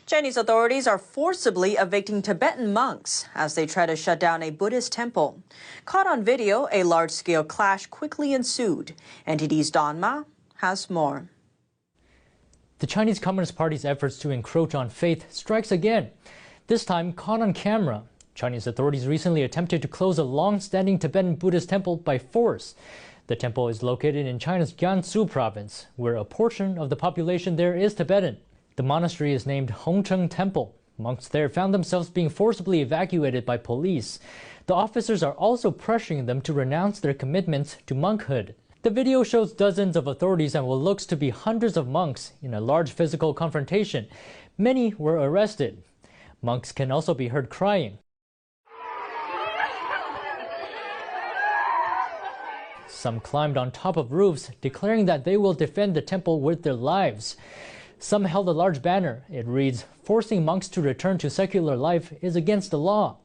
Chinese authorities are forcibly evicting Tibetan monks as they try to shut down a Buddhist temple. Caught on video, a large-scale clash quickly ensued. NTD's Don Ma has more. The Chinese Communist Party's efforts to encroach on faith strikes again. This time caught on camera. Chinese authorities recently attempted to close a long-standing Tibetan Buddhist temple by force. The temple is located in China's Jiangsu province, where a portion of the population there is Tibetan. The monastery is named Hongcheng Temple. Monks there found themselves being forcibly evacuated by police. The officers are also pressuring them to renounce their commitments to monkhood. The video shows dozens of authorities and what looks to be hundreds of monks in a large physical confrontation. Many were arrested. Monks can also be heard crying. Some climbed on top of roofs, declaring that they will defend the temple with their lives. Some held a large banner. It reads, "Forcing monks to return to secular life is against the law."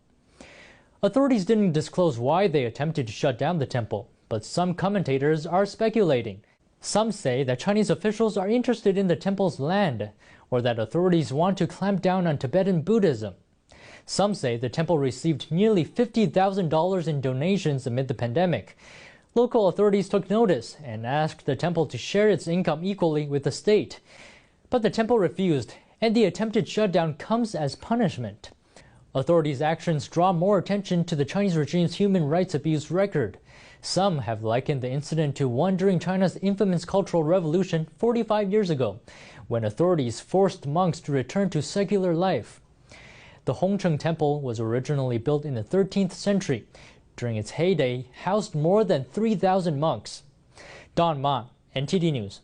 Authorities didn't disclose why they attempted to shut down the temple, but some commentators are speculating. Some say that Chinese officials are interested in the temple's land, or that authorities want to clamp down on Tibetan Buddhism. Some say the temple received nearly $50,000 in donations amid the pandemic. Local authorities took notice and asked the temple to share its income equally with the state. But the temple refused, and the attempted shutdown comes as punishment. Authorities' actions draw more attention to the Chinese regime's human rights abuse record. Some have likened the incident to one during China's infamous Cultural Revolution 45 years ago, when authorities forced monks to return to secular life. The Hongcheng Temple was originally built in the 13th century. During its heyday, housed more than 3,000 monks. Don Ma, NTD News.